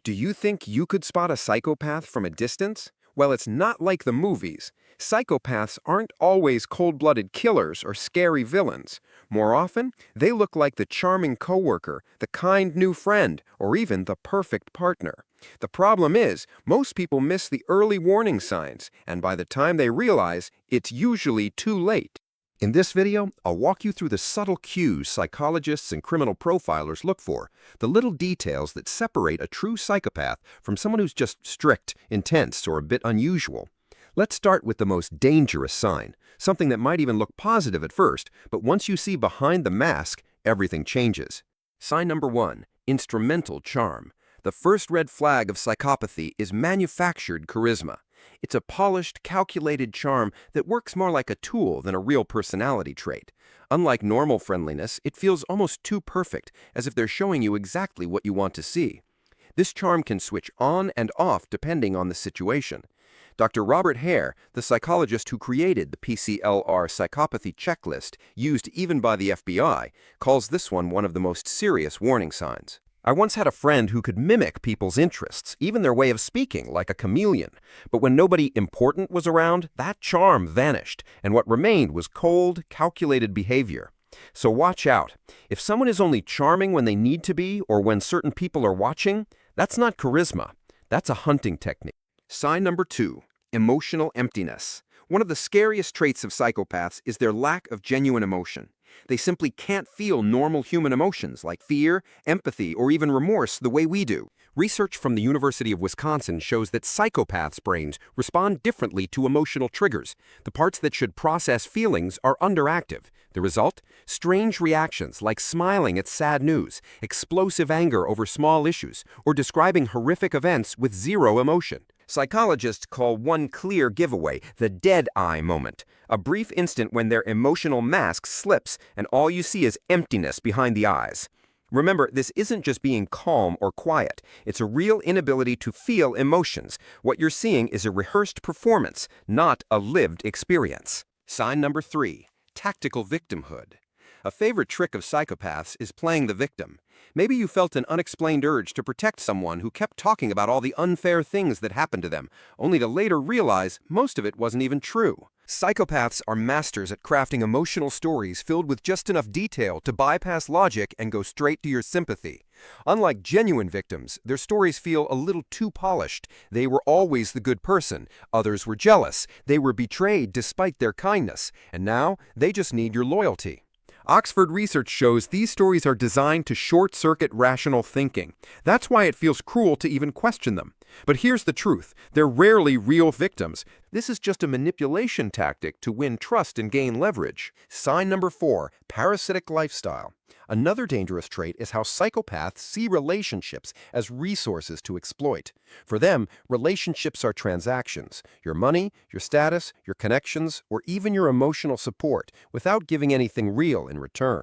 Do you think you could spot a psychopath from a distance? Well, it's not like the movies. Psychopaths aren't always cold-blooded killers or scary villains. More often, they look like the charming coworker, the kind new friend, or even the perfect partner. The problem is, most people miss the early warning signs, and by the time they realize, it's usually too late. In this video, I'll walk you through the subtle cues psychologists and criminal profilers look for, the little details that separate a true psychopath from someone who's just strict, intense, or a bit unusual. Let's start with the most dangerous sign, something that might even look positive at first, but once you see behind the mask, everything changes. Sign number 1, instrumental charm. The first red flag of psychopathy is manufactured charisma. It's a polished, calculated charm that works more like a tool than a real personality trait. Unlike normal friendliness, it feels almost too perfect, as if they're showing you exactly what you want to see. This charm can switch on and off depending on the situation. Dr. Robert Hare, the psychologist who created the PCLR psychopathy checklist, used even by the FBI, calls this one of the most serious warning signs. I once had a friend who could mimic people's interests, even their way of speaking, like a chameleon. But when nobody important was around, that charm vanished, and what remained was cold, calculated behavior. So watch out. If someone is only charming when they need to be, or when certain people are watching, that's not charisma. That's a hunting technique. Sign number 2, emotional emptiness. One of the scariest traits of psychopaths is their lack of genuine emotion. They simply can't feel normal human emotions like fear, empathy, or even remorse the way we do. Research from the University of Wisconsin shows that psychopaths' brains respond differently to emotional triggers. The parts that should process feelings are underactive. The result? Strange reactions like smiling at sad news, explosive anger over small issues, or describing horrific events with zero emotion. Psychologists call one clear giveaway the dead eye moment, a brief instant when their emotional mask slips and all you see is emptiness behind the eyes. Remember, this isn't just being calm or quiet. It's a real inability to feel emotions. What you're seeing is a rehearsed performance, not a lived experience. Sign number 3, tactical victimhood. A favorite trick of psychopaths is playing the victim. Maybe you felt an unexplained urge to protect someone who kept talking about all the unfair things that happened to them, only to later realize most of it wasn't even true. Psychopaths are masters at crafting emotional stories filled with just enough detail to bypass logic and go straight to your sympathy. Unlike genuine victims, their stories feel a little too polished. They were always the good person. Others were jealous. They were betrayed despite their kindness. And now, they just need your loyalty. Oxford research shows these stories are designed to short-circuit rational thinking. That's why it feels cruel to even question them. But here's the truth. They're rarely real victims. This is just a manipulation tactic to win trust and gain leverage. Sign number 4, parasitic lifestyle. Another dangerous trait is how psychopaths see relationships as resources to exploit. For them, relationships are transactions, your money, your status, your connections, or even your emotional support, without giving anything real in return.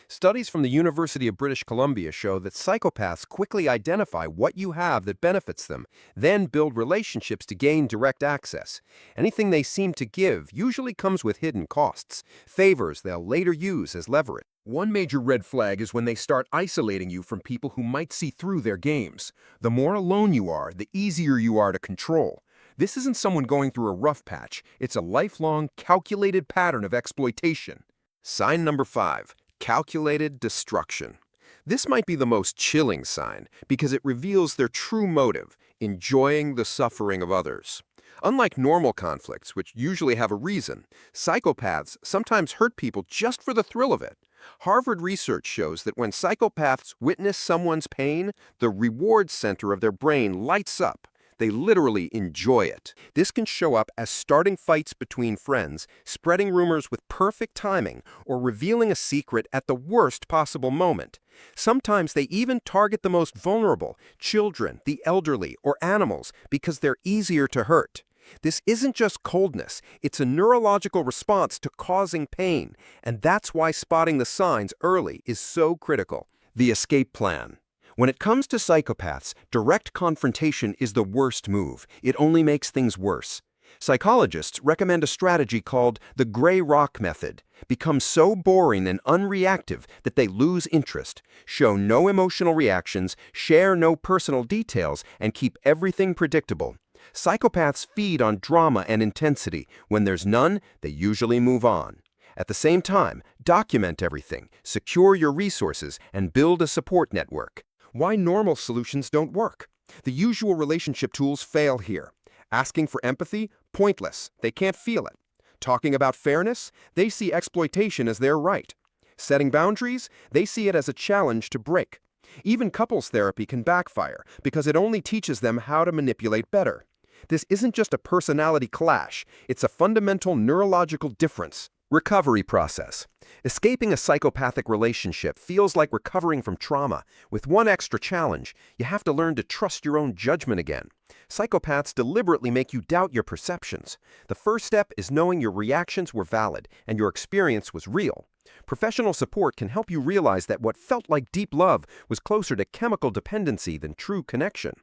Studies from the University of British Columbia show that psychopaths quickly identify what you have that benefits them, then build relationships to gain direct access. Anything they seem to give usually comes with hidden costs, favors they'll later use as leverage. One major red flag is when they start isolating you from people who might see through their games. The more alone you are, the easier you are to control. This isn't someone going through a rough patch. It's a lifelong, calculated pattern of exploitation. Sign number 5. Calculated destruction. This might be the most chilling sign because it reveals their true motive, enjoying the suffering of others. Unlike normal conflicts, which usually have a reason, psychopaths sometimes hurt people just for the thrill of it. Harvard research shows that when psychopaths witness someone's pain, the reward center of their brain lights up. They literally enjoy it. This can show up as starting fights between friends, spreading rumors with perfect timing, or revealing a secret at the worst possible moment. Sometimes they even target the most vulnerable, children, the elderly, or animals, because they're easier to hurt. This isn't just coldness, it's a neurological response to causing pain, and that's why spotting the signs early is so critical. The escape plan. When it comes to psychopaths, direct confrontation is the worst move. It only makes things worse. Psychologists recommend a strategy called the gray rock method. Become so boring and unreactive that they lose interest, show no emotional reactions, share no personal details, and keep everything predictable. Psychopaths feed on drama and intensity. When there's none, they usually move on. At the same time, document everything, secure your resources, and build a support network. Why normal solutions don't work? The usual relationship tools fail here. Asking for empathy? Pointless. They can't feel it. Talking about fairness? They see exploitation as their right. Setting boundaries? They see it as a challenge to break. Even couples therapy can backfire because it only teaches them how to manipulate better. This isn't just a personality clash, it's a fundamental neurological difference. Recovery process. Escaping a psychopathic relationship feels like recovering from trauma. With one extra challenge, you have to learn to trust your own judgment again. Psychopaths deliberately make you doubt your perceptions. The first step is knowing your reactions were valid and your experience was real. Professional support can help you realize that what felt like deep love was closer to chemical dependency than true connection.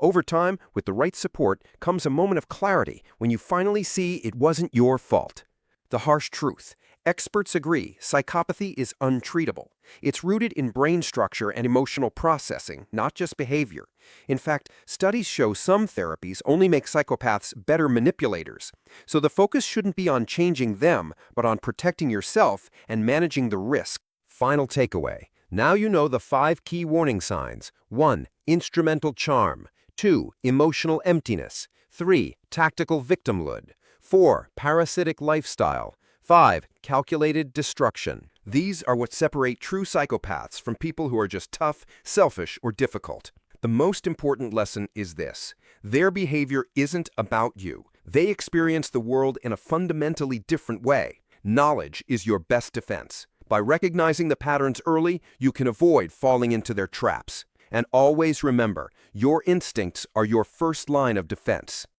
Over time, with the right support, comes a moment of clarity when you finally see it wasn't your fault. The harsh truth. Experts agree psychopathy is untreatable. It's rooted in brain structure and emotional processing, not just behavior. In fact, studies show some therapies only make psychopaths better manipulators. So the focus shouldn't be on changing them, but on protecting yourself and managing the risk. Final takeaway. Now you know the 5 key warning signs. 1. Instrumental charm. 2. Emotional emptiness. 3. Tactical victimhood. 4. Parasitic lifestyle. 5. Calculated destruction. These are what separate true psychopaths from people who are just tough, selfish, or difficult. The most important lesson is this. Their behavior isn't about you. They experience the world in a fundamentally different way. Knowledge is your best defense. By recognizing the patterns early, you can avoid falling into their traps. And always remember, your instincts are your first line of defense.